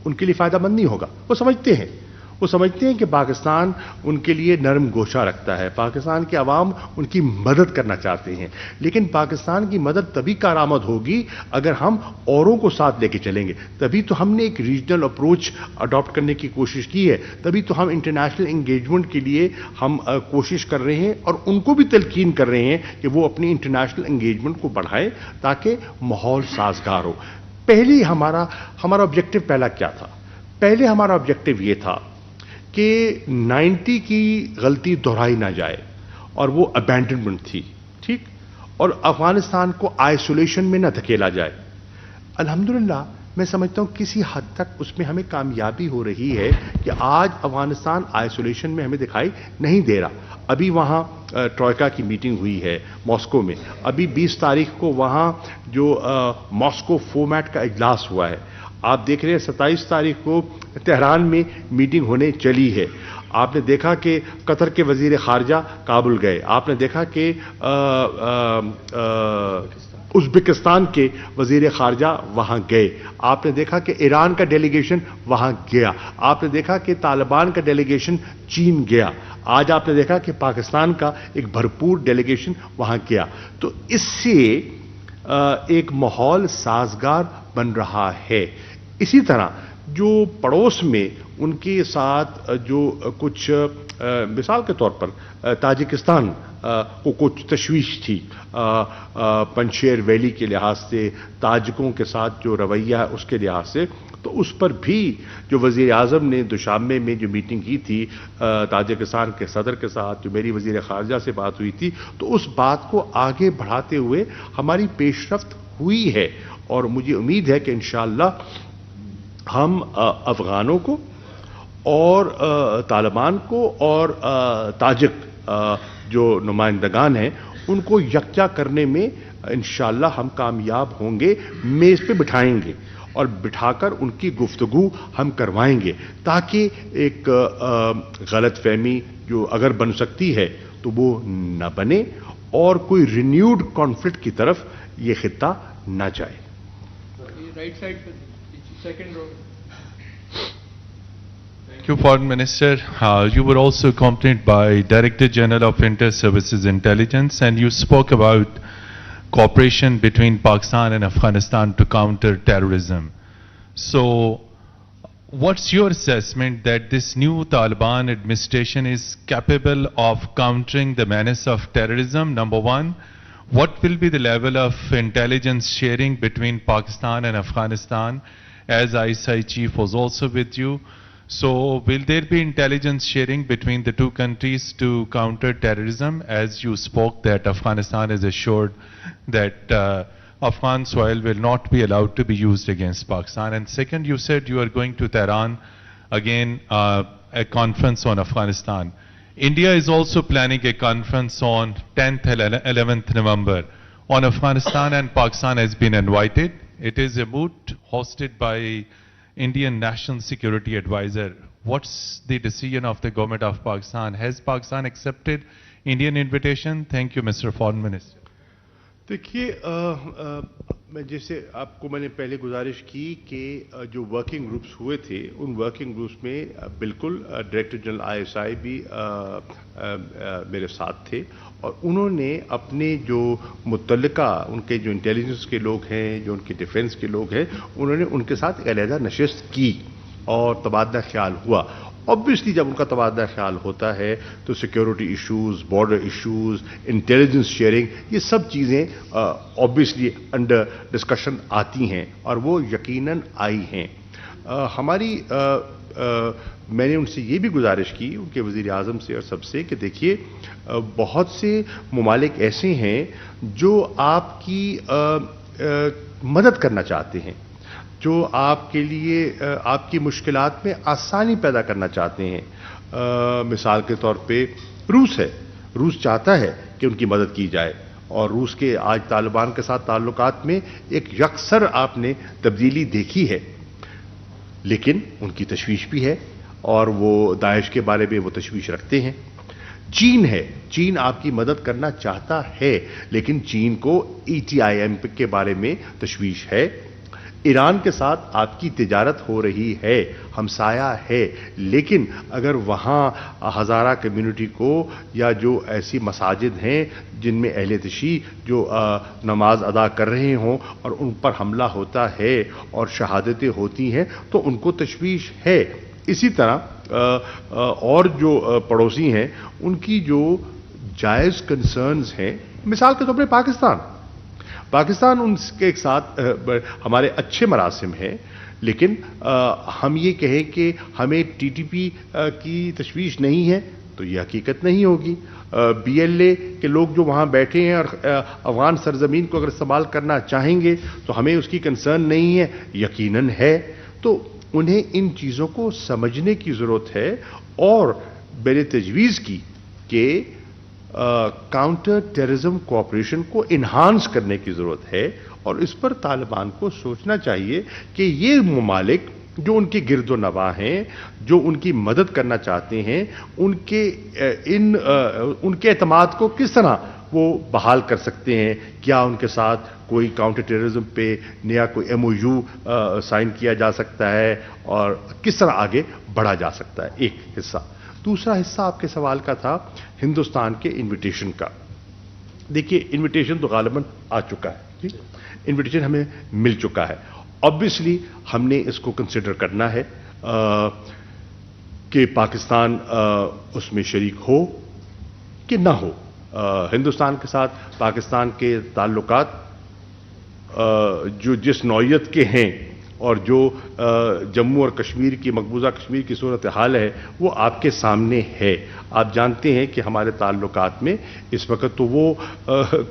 ان کے لیے فائدہ مند نہیں ہوگا. وہ سمجھتے ہیں کہ پاکستان ان کے لیے نرم گوشہ رکھتا ہے, پاکستان کے عوام ان کی مدد کرنا چاہتے ہیں. لیکن پاکستان کی مدد تبھی کارآمد ہوگی اگر ہم اوروں کو ساتھ لے کے چلیں گے. تبھی تو ہم نے ایک ریجنل اپروچ اڈاپٹ کرنے کی کوشش کی ہے, تبھی تو ہم انٹرنیشنل انگیجمنٹ کے لیے ہم کوشش کر رہے ہیں, اور ان کو بھی تلقین کر رہے ہیں کہ وہ اپنی انٹرنیشنل انگیجمنٹ کو بڑھائیں تاکہ ماحول سازگار ہو. پہلے ہمارا آبجیکٹو پہلا کیا تھا؟ پہلے ہمارا آبجیکٹو یہ تھا کہ 90 کی غلطی دہرائی نہ جائے, اور وہ ابینڈنمنٹ تھی, ٹھیک, اور افغانستان کو آئسولیشن میں نہ دھکیلا جائے. الحمدللہ میں سمجھتا ہوں کسی حد تک اس میں ہمیں کامیابی ہو رہی ہے کہ آج افغانستان آئسولیشن میں ہمیں دکھائی نہیں دے رہا. ابھی وہاں ٹروئکا کی میٹنگ ہوئی ہے ماسکو میں, ابھی 20 تاریخ کو وہاں جو ماسکو فورمیٹ کا اجلاس ہوا ہے. آپ دیکھ رہے ہیں 27 تاریخ کو تہران میں میٹنگ ہونے چلی ہے. آپ نے دیکھا کہ قطر کے وزیر خارجہ کابل گئے, آپ نے دیکھا کہ ازبکستان کے وزیر خارجہ وہاں گئے, آپ نے دیکھا کہ ایران کا ڈیلیگیشن وہاں گیا, آپ نے دیکھا کہ طالبان کا ڈیلیگیشن چین گیا, آج آپ نے دیکھا کہ پاکستان کا ایک بھرپور ڈیلیگیشن وہاں گیا. تو اس سے ایک ماحول سازگار بن رہا ہے. اسی طرح جو پڑوس میں ان کے ساتھ جو کچھ مثال کے طور پر تاجکستان کو کچھ تشویش تھی پنشیر ویلی کے لحاظ سے, تاجکوں کے ساتھ جو رویہ ہے اس کے لحاظ سے, تو اس پر بھی جو وزیر اعظم نے دوشنبے میں جو میٹنگ کی تھی تاجکستان کے صدر کے ساتھ, جو میری وزیر خارجہ سے بات ہوئی تھی, تو اس بات کو آگے بڑھاتے ہوئے ہماری پیش رفت ہوئی ہے. اور مجھے امید ہے کہ انشاءاللہ ہم افغانوں کو اور طالبان کو اور تاجک جو نمائندگان ہیں ان کو یکجا کرنے میں انشاءاللہ ہم کامیاب ہوں گے. میز پہ بٹھائیں گے اور بٹھا کر ان کی گفتگو ہم کروائیں گے تاکہ ایک غلط فہمی جو اگر بن سکتی ہے تو وہ نہ بنے اور کوئی رینیوڈ کانفلکٹ کی طرف یہ خطہ نہ جائے. رائٹ سائڈ پہ second row. Thank you, Foreign Minister. You were also accompanied by Director General of Inter-Services Intelligence, and you spoke about cooperation between Pakistan and Afghanistan to counter terrorism. So, what's your assessment that this new Taliban administration is capable of countering the menace of terrorism? Number one, what will be the level of intelligence sharing between Pakistan and Afghanistan, as ISI chief was also with you? So will there be intelligence sharing between the two countries to counter terrorism, as you spoke that Afghanistan is assured that Afghan soil will not be allowed to be used against Pakistan? And second, you said you are going to Tehran again, a conference on Afghanistan. India is also planning a conference on 10th and 11th November on Afghanistan, and Pakistan has been invited. It is a moot hosted by Indian National Security Advisor. What's the decision of the government of Pakistan? Has Pakistan accepted Indian invitation? Thank you, Mr. Foreign Minister. دیکھیے میں جیسے آپ کو میں نے پہلے گزارش کی کہ جو ورکنگ گروپس ہوئے تھے ان ورکنگ گروپس میں بالکل ڈائریکٹر جنرل ISI بھی میرے ساتھ تھے, اور انہوں نے اپنے جو متعلقہ ان کے جو انٹیلیجنس کے لوگ ہیں, جو ان کے ڈیفنس کے لوگ ہیں, انہوں نے ان کے ساتھ ایک علیحدہ نشست کی اور تبادلہ خیال ہوا. آبویسلی جب ان کا تبادلہ خیال ہوتا ہے تو security issues, border issues, intelligence sharing, یہ سب چیزیں آبویسلی انڈر ڈسکشن آتی ہیں, اور وہ یقیناً آئی ہیں. ہماری میں نے ان سے یہ بھی گزارش کی, ان کے وزیر اعظم سے اور سب سے, کہ دیکھیے بہت سے ممالک ایسے ہیں جو آپ کی مدد کرنا چاہتے ہیں, جو آپ کے لیے آپ کی مشکلات میں آسانی پیدا کرنا چاہتے ہیں. مثال کے طور پہ روس ہے, روس چاہتا ہے کہ ان کی مدد کی جائے, اور روس کے آج طالبان کے ساتھ تعلقات میں ایک یکسر آپ نے تبدیلی دیکھی ہے, لیکن ان کی تشویش بھی ہے, اور وہ داعش کے بارے میں وہ تشویش رکھتے ہیں. چین ہے, چین آپ کی مدد کرنا چاہتا ہے, لیکن چین کو ETIM کے بارے میں تشویش ہے. ایران کے ساتھ آپ کی تجارت ہو رہی ہے, ہمسایہ ہے, لیکن اگر وہاں ہزارہ کمیونٹی کو یا جو ایسی مساجد ہیں جن میں اہل تشیع جو نماز ادا کر رہے ہوں اور ان پر حملہ ہوتا ہے اور شہادتیں ہوتی ہیں, تو ان کو تشویش ہے. اسی طرح اور جو پڑوسی ہیں ان کی جو جائز کنسرنز ہیں, مثال کے طور پر پاکستان ان کے ساتھ ہمارے اچھے مراسم ہیں, لیکن ہم یہ کہیں کہ ہمیں TTP کی تشویش نہیں ہے تو یہ حقیقت نہیں ہوگی. BLA کے لوگ جو وہاں بیٹھے ہیں اور افغان سرزمین کو اگر استعمال کرنا چاہیں گے تو ہمیں اس کی کنسرن نہیں ہے, یقیناً ہے. تو انہیں ان چیزوں کو سمجھنے کی ضرورت ہے, اور میں نے تجویز کی کہ کاؤنٹر ٹیررزم کوآپریشن کو انہانس کرنے کی ضرورت ہے, اور اس پر طالبان کو سوچنا چاہیے کہ یہ ممالک جو ان کے گرد و نواح ہیں, جو ان کی مدد کرنا چاہتے ہیں, ان کے اعتماد کو کس طرح وہ بحال کر سکتے ہیں. کیا ان کے ساتھ کوئی کاؤنٹر ٹیررزم پہ نیا کوئی MOU سائن کیا جا سکتا ہے, اور کس طرح آگے بڑھا جا سکتا ہے, ایک حصہ. دوسرا حصہ آپ کے سوال کا تھا ہندوستان کے انویٹیشن کا. دیکھیے, انویٹیشن تو غالباً آ چکا ہے, انویٹیشن ہمیں مل چکا ہے. آبویسلی ہم نے اس کو کنسیڈر کرنا ہے کہ پاکستان اس میں شریک ہو کہ نہ ہو. ہندوستان کے ساتھ پاکستان کے تعلقات جو جس نوعیت کے ہیں, اور جو جموں اور کشمیر کی مقبوضہ کشمیر کی صورتحال ہے, وہ آپ کے سامنے ہے. آپ جانتے ہیں کہ ہمارے تعلقات میں اس وقت تو وہ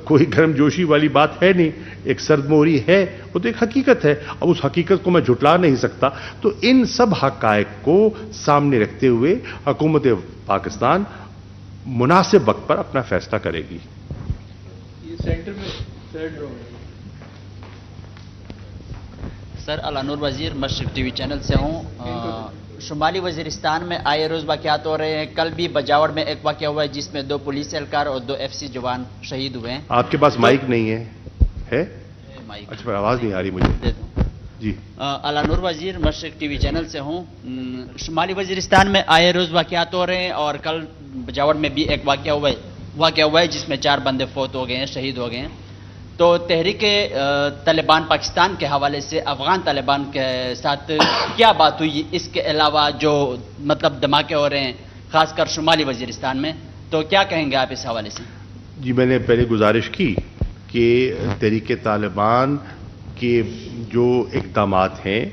کوئی گرم جوشی والی بات ہے نہیں, ایک سرد موری ہے, وہ تو ایک حقیقت ہے. اب اس حقیقت کو میں جھٹلا نہیں سکتا. تو ان سب حقائق کو سامنے رکھتے ہوئے حکومت پاکستان مناسب وقت پر اپنا فیصلہ کرے گی. یہ سینٹر میں تھرڈ رو ہے. سر الانور وزیر مشرق ٹی وی چینل سے ہوں. شمالی وزیرستان میں آئے روز واقعات ہو رہے ہیں. کل بھی بجاور میں ایک واقعہ ہوا ہے جس میں 2 پولیس اہلکار اور 2 FC جوان شہید ہوئے ہیں. آپ کے پاس مائک نہیں ہے؟ مائک اچھا, آواز نہیں آ رہی مجھے. دے دوں. جی, الانور وزیر مشرق ٹی وی چینل سے ہوں. شمالی وزیرستان میں آئے روز واقعات ہو رہے ہیں, اور کل بجاور میں بھی ایک واقعہ ہوا ہے جس میں 4 بندے فوت ہو گئے ہیں, شہید ہو گئے ہیں. تو تحریک طالبان پاکستان کے حوالے سے افغان طالبان کے ساتھ کیا بات ہوئی؟ اس کے علاوہ جو مطلب دھماکے ہو رہے ہیں خاص کر شمالی وزیرستان میں, تو کیا کہیں گے آپ اس حوالے سے؟ جی, میں نے پہلے گزارش کی کہ تحریک طالبان کے جو اقدامات ہیں,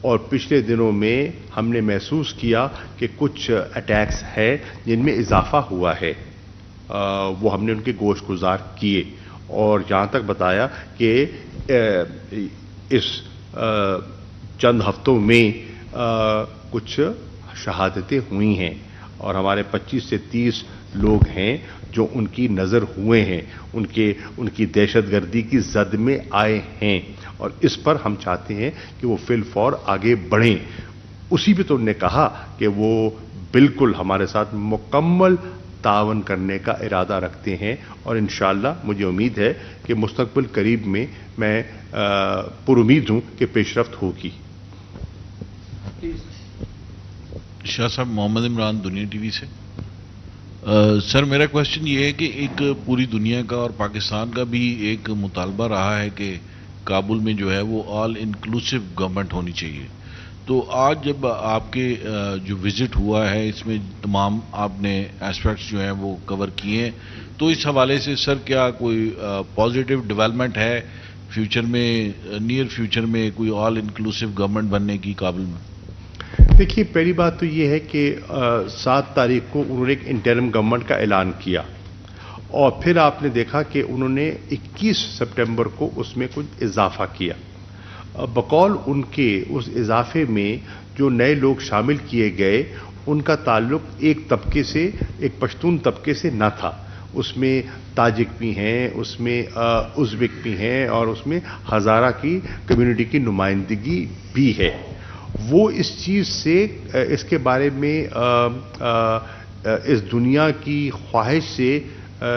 اور پچھلے دنوں میں ہم نے محسوس کیا کہ کچھ اٹیکس ہیں جن میں اضافہ ہوا ہے, وہ ہم نے ان کے گوش گزار کیے, اور جہاں تک بتایا کہ اس چند ہفتوں میں کچھ شہادتیں ہوئی ہیں, اور ہمارے 25 سے 30 لوگ ہیں جو ان کی نظر ہوئے ہیں, ان کی دہشت گردی کی زد میں آئے ہیں, اور اس پر ہم چاہتے ہیں کہ وہ فی الفور آگے بڑھیں. اسی پہ تو انہوں نے کہا کہ وہ بالکل ہمارے ساتھ مکمل تعاون کرنے کا ارادہ رکھتے ہیں, اور انشاءاللہ مجھے امید ہے کہ مستقبل قریب میں پر امید ہوں کہ پیش رفت ہوگی. شاہ صاحب, محمد عمران, دنیا ٹی وی سے. سر, میرا کوشچن یہ ہے کہ ایک پوری دنیا کا اور پاکستان کا بھی ایک مطالبہ رہا ہے کہ کابل میں جو ہے وہ آل انکلوسیو گورنمنٹ ہونی چاہیے. تو آج جب آپ کے جو وزٹ ہوا ہے اس میں تمام آپ نے ایسپیکٹس جو ہیں وہ کور کیے ہیں, تو اس حوالے سے سر کیا کوئی پازیٹیو ڈیولپمنٹ ہے فیوچر میں, نیئر فیوچر میں کوئی آل انکلوسیو گورنمنٹ بننے کی کابل میں؟ دیکھیے, پہلی بات تو یہ ہے کہ 7 تاریخ کو انہوں نے ایک انٹرم گورنمنٹ کا اعلان کیا, اور پھر آپ نے دیکھا کہ انہوں نے 21 سپٹمبر کو اس میں کچھ اضافہ کیا. بقول ان کے اس اضافے میں جو نئے لوگ شامل کیے گئے ان کا تعلق ایک طبقے سے, ایک پشتون طبقے سے نہ تھا. اس میں تاجک بھی ہیں, اس میں ازبک بھی ہیں, اور اس میں ہزارہ کی کمیونٹی کی نمائندگی بھی ہے. وہ اس چیز سے, اس کے بارے میں اس دنیا کی خواہش سے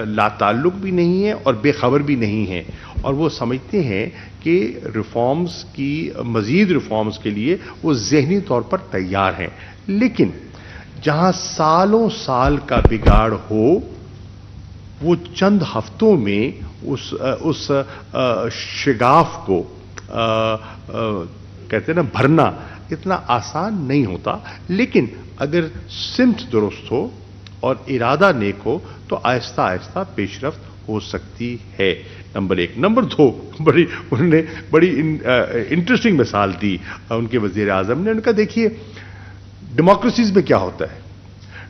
لا تعلق بھی نہیں ہے اور بے خبر بھی نہیں ہے, اور وہ سمجھتے ہیں کہ ریفارمز کی, مزید ریفارمز کے لیے وہ ذہنی طور پر تیار ہیں. لیکن جہاں سالوں سال کا بگاڑ ہو, وہ چند ہفتوں میں اس شگاف کو کہتے ہیں نا بھرنا اتنا آسان نہیں ہوتا. لیکن اگر سمت درست ہو اور ارادہ نیک ہو تو آہستہ آہستہ پیش رفت ہو سکتی ہے. نمبر 1. نمبر 2, انہوں نے بڑی انٹرسٹنگ مثال دی ان کے وزیر اعظم نے. ان کا دیکھیے ڈیموکریسیز میں کیا ہوتا ہے,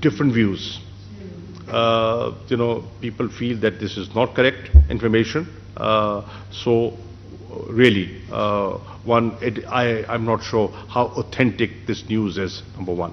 different views. People feel that this is not correct information. So really, I'm not sure how authentic this news is, number 1.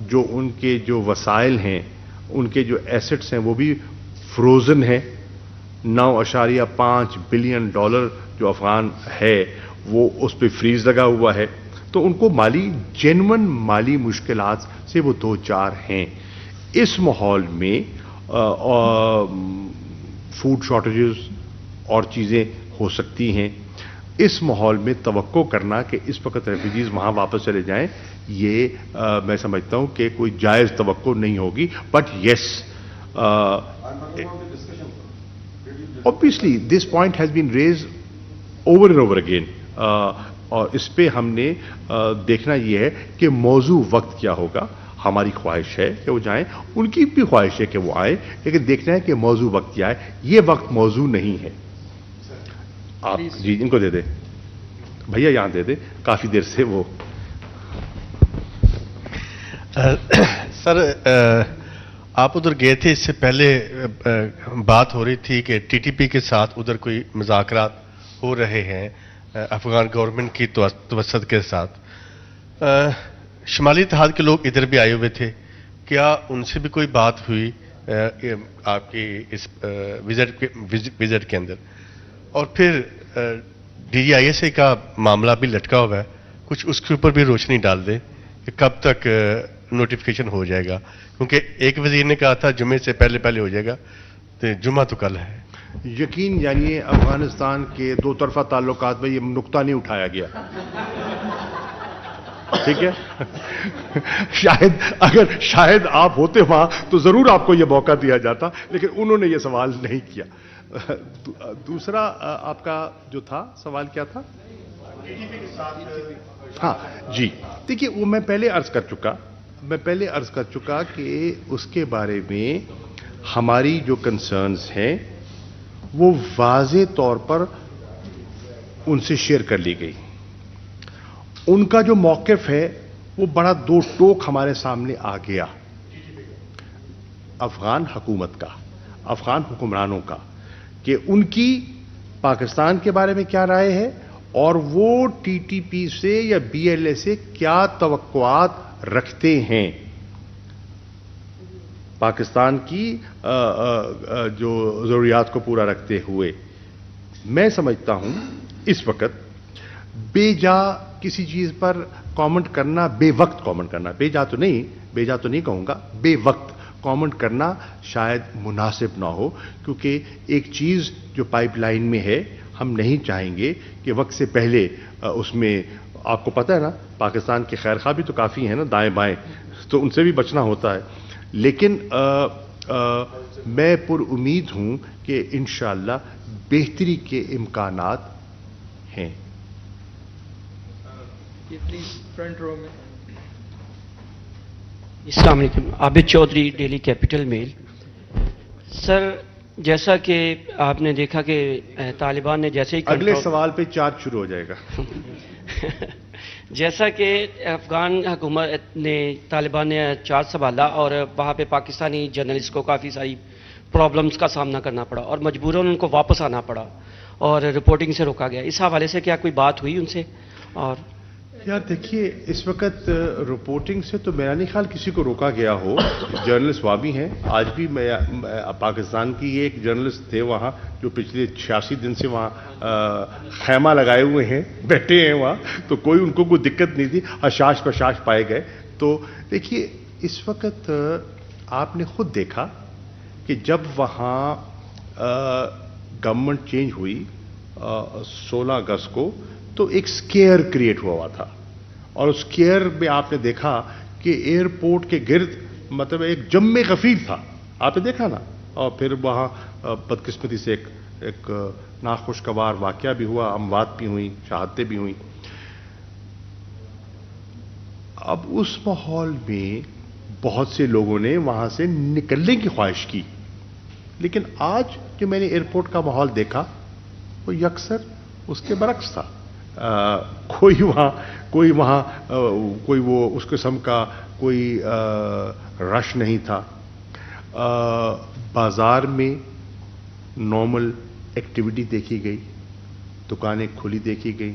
جو ان کے جو وسائل ہیں, ان کے جو ایسٹس ہیں وہ بھی فروزن ہیں. $9.5 بلین جو افغان ہے وہ اس پہ فریز لگا ہوا ہے. تو ان کو جینون مالی مشکلات سے وہ دو چار ہیں. اس ماحول میں فوڈ شارٹیجز اور چیزیں ہو سکتی ہیں. اس ماحول میں توقع کرنا کہ اس وقت ریفیوجیز وہاں واپس چلے جائیں, یہ میں سمجھتا ہوں کہ کوئی جائز توقع نہیں ہوگی. But yes, obviously this point has been raised over and over again, اور اس پہ ہم نے دیکھنا یہ ہے کہ موضوع وقت کیا ہوگا. ہماری خواہش ہے کہ وہ جائیں, ان کی بھی خواہش ہے کہ وہ آئیں, لیکن دیکھنا ہے کہ موضوع وقت کیا ہے. یہ وقت موضوع نہیں ہے. آپ جی ان کو دے دیں, بھیا یہاں دے دیں, کافی دیر سے وہ. سر آپ ادھر گئے تھے, اس سے پہلے بات ہو رہی تھی کہ ٹی ٹی پی کے ساتھ ادھر کوئی مذاکرات ہو رہے ہیں افغان گورنمنٹ کی توسط کے ساتھ. شمالی اتحاد کے لوگ ادھر بھی آئے ہوئے تھے, کیا ان سے بھی کوئی بات ہوئی آپ کی اس وزٹ کے اندر؟ اور پھر D G I S A کا معاملہ بھی لٹکا ہوا ہے, کچھ اس کے اوپر بھی روشنی ڈال دیں کہ کب تک نوٹیفیکیشن ہو جائے گا, کیونکہ ایک وزیر نے کہا تھا جمعے سے پہلے ہو جائے گا, تو جمعہ تو کل ہے. یقین جانیے افغانستان کے دو طرفہ تعلقات میں یہ نقطہ نہیں اٹھایا گیا. ٹھیک ہے, شاید آپ ہوتے وہاں تو ضرور آپ کو یہ موقع دیا جاتا, لیکن انہوں نے یہ سوال نہیں کیا. دوسرا آپ کا جو تھا سوال کیا تھا؟ ہاں جی, دیکھیے وہ میں پہلے عرض کر چکا کہ اس کے بارے میں ہماری جو کنسرنز ہیں وہ واضح طور پر ان سے شیئر کر لی گئی. ان کا جو موقف ہے وہ بڑا دو ٹوک ہمارے سامنے آ گیا, افغان حکومت کا, افغان حکمرانوں کا, کہ ان کی پاکستان کے بارے میں کیا رائے ہے اور وہ ٹی ٹی پی سے یا بی ایل اے سے کیا توقعات رکھتے ہیں. پاکستان کی جو ضروریات کو پورا رکھتے ہوئے. میں سمجھتا ہوں اس وقت بے جا کسی چیز پر کامنٹ کرنا, بے وقت کامنٹ کرنا, بے جا تو نہیں کہوں گا, بے وقت کامنٹ کرنا شاید مناسب نہ ہو, کیونکہ ایک چیز جو پائپ لائن میں ہے ہم نہیں چاہیں گے کہ وقت سے پہلے اس میں, آپ کو پتہ ہے نا پاکستان کے خیر خواہ بھی تو کافی ہیں نا دائیں بائیں, تو ان سے بھی بچنا ہوتا ہے. لیکن میں پر امید ہوں کہ انشاءاللہ بہتری کے امکانات ہیں. فرنٹ رو میں. السلام علیکم, عابد چودھری, ڈیلی کیپٹل میل. سر جیسا کہ آپ نے دیکھا کہ طالبان نے جیسے ہی اگلے سوال پہ چارج شروع ہو جائے گا. جیسا کہ افغان حکومت نے, طالبان نے چارج سنبھالا اور وہاں پہ پاکستانی جرنلسٹ کو کافی ساری پرابلمز کا سامنا کرنا پڑا اور مجبوراً ان کو واپس آنا پڑا اور رپورٹنگ سے روکا گیا. اس حوالے سے کیا کوئی بات ہوئی ان سے؟ اور یار دیکھیے اس وقت رپورٹنگ سے تو میرا نہیں خیال کسی کو روکا گیا ہو. جرنلسٹ وہاں بھی ہیں, آج بھی میں پاکستان کی ایک جرنلسٹ تھے وہاں جو پچھلے 86 دن سے وہاں خیمہ لگائے ہوئے ہیں, بیٹھے ہیں وہاں, تو کوئی ان کو کوئی دقت نہیں تھی. حشاش پشاش پائے گئے. تو دیکھیے اس وقت آپ نے خود دیکھا کہ جب وہاں گورنمنٹ چینج ہوئی 16 اگست کو, تو ایک سکیئر کریٹ ہوا تھا, اور اس سکیئر میں آپ نے دیکھا کہ ایئرپورٹ کے گرد مطلب ایک جم غفیر تھا, آپ نے دیکھا نا. اور پھر وہاں بدقسمتی سے ایک ناخوشگوار واقعہ بھی ہوا, اموات بھی ہوئیں, شہادتیں بھی ہوئیں. اب اس ماحول میں بہت سے لوگوں نے وہاں سے نکلنے کی خواہش کی, لیکن آج جو میں نے ایئرپورٹ کا ماحول دیکھا وہ یکسر اس کے برعکس تھا. کوئی وہاں کوئی وہ اس قسم کا کوئی رش نہیں تھا. بازار میں نارمل ایکٹیویٹی دیکھی گئی, دکانیں کھلی دیکھی گئی,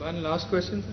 One last question, sir.